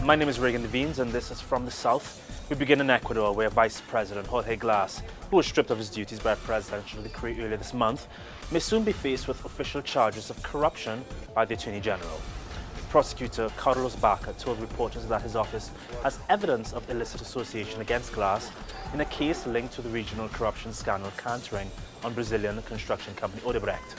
My name is Reagan Devines and this is From the South. We begin in Ecuador, where Vice President Jorge Glass, who was stripped of his duties by a presidential decree earlier this month, may soon be faced with official charges of corruption by the Attorney General. Prosecutor Carlos Baca told reporters that his office has evidence of illicit association against Glass in a case linked to the regional corruption scandal cantering on Brazilian construction company Odebrecht.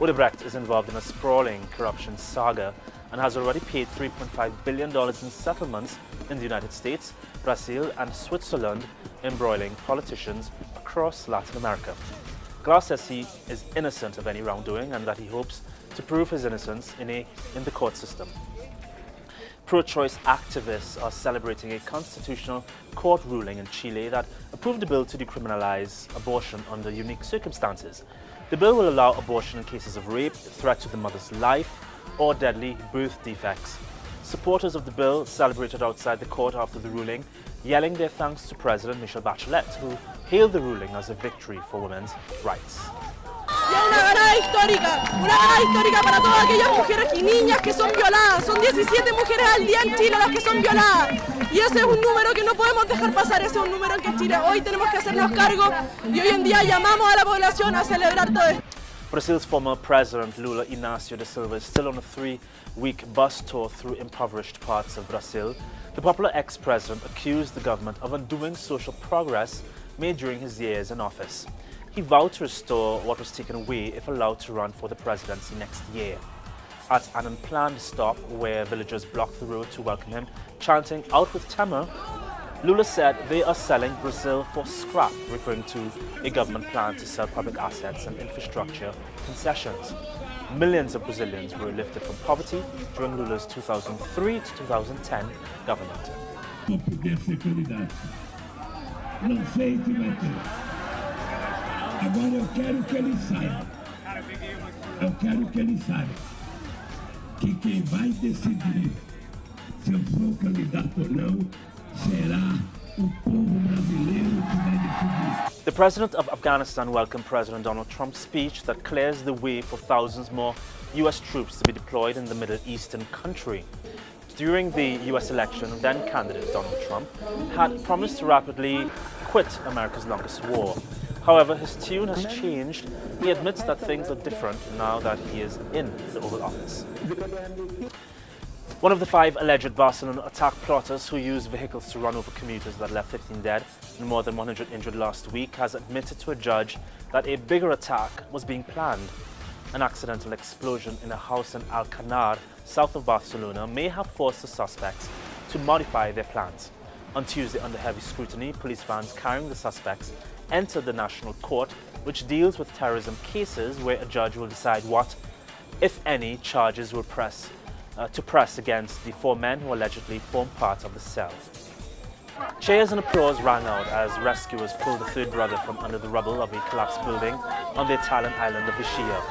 Odebrecht is involved in a sprawling corruption saga and has already paid $3.5 billion in settlements in the United States, Brazil and Switzerland, embroiling politicians across Latin America. Glass says he is innocent of any wrongdoing and that he hopes to prove his innocence in the court system. Pro-choice activists are celebrating a constitutional court ruling in Chile that approved a bill to decriminalize abortion under unique circumstances. The bill will allow abortion in cases of rape, threat to the mother's life, or deadly birth defects. Supporters of the bill celebrated outside the court after the ruling, yelling their thanks to President Michelle Bachelet, who hailed the ruling as a victory for women's rights. Una ganada histórica para todas aquellas mujeres y niñas que son violadas. Son 17 mujeres al día en Chile las que son violadas. Y ese es un número que no podemos dejar pasar, ese es un número en que Chile hoy tenemos que hacernos cargo y hoy en día llamamos a la población a celebrar todo esto. Brazil's former president Lula Inácio da Silva is still on a 3-week bus tour through impoverished parts of Brazil. The popular ex-president accused the government of undoing social progress made during his years in office. He vowed to restore what was taken away if allowed to run for the presidency next year. At an unplanned stop where villagers blocked the road to welcome him, chanting "Out with Temer," Lula said they are selling Brazil for scrap, referring to a government plan to sell public assets and infrastructure concessions. Millions of Brazilians were lifted from poverty during Lula's 2003 to 2010 government. Agora eu quero que ele saiba. Eu quero que ele saiba que quem vai decidir se eu sou candidato ou não será o povo brasileiro que vai decidir. The president of Afghanistan welcomed President Donald Trump's speech that clears the way for thousands more U.S. troops to be deployed in the Middle Eastern country. During the U.S. election, then-candidate Donald Trump had promised to rapidly quit America's longest war. However, his tune has changed. He admits that things are different now that he is in the Oval Office. One of the 5 alleged Barcelona attack plotters who used vehicles to run over commuters that left 15 dead and more than 100 injured last week has admitted to a judge that a bigger attack was being planned. An accidental explosion in a house in Alcanar, south of Barcelona, may have forced the suspects to modify their plans. On Tuesday, under heavy scrutiny, police vans carrying the suspects entered the National Court, which deals with terrorism cases where a judge will decide what, if any, charges will press against the 4 men who allegedly formed part of the cell. Cheers and applause rang out as rescuers pulled the 3rd brother from under the rubble of a collapsed building on the Italian island of Ischia.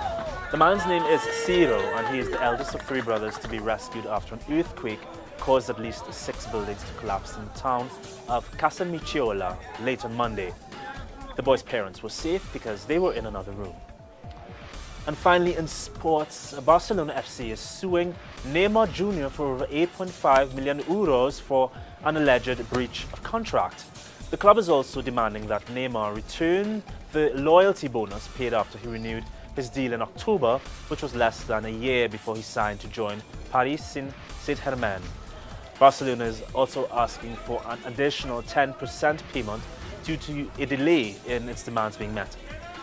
The man's name is Ciro, and he is the eldest of 3 brothers to be rescued after an earthquake caused at least 6 buildings to collapse in the town of Casamicciola late on Monday. The boy's parents were safe because they were in another room. And finally, in sports, Barcelona FC is suing Neymar Jr. for over 8.5 million euros for an alleged breach of contract. The club is also demanding that Neymar return the loyalty bonus paid after he renewed his deal in October, which was less than a year before he signed to join Paris Saint-Germain. Barcelona is also asking for an additional 10% payment due to a delay in its demands being met.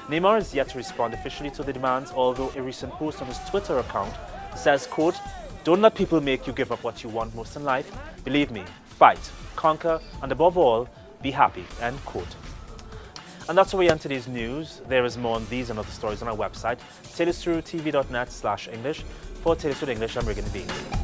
Neymar is yet to respond officially to the demands, although a recent post on his Twitter account says, quote, "Don't let people make you give up what you want most in life. Believe me, fight, conquer, and above all, be happy," end quote. And that's where we end today's news. There is more on these and other stories on our website, telesurtv.net/English. For TeleSUR English, I'm Reagan Devines.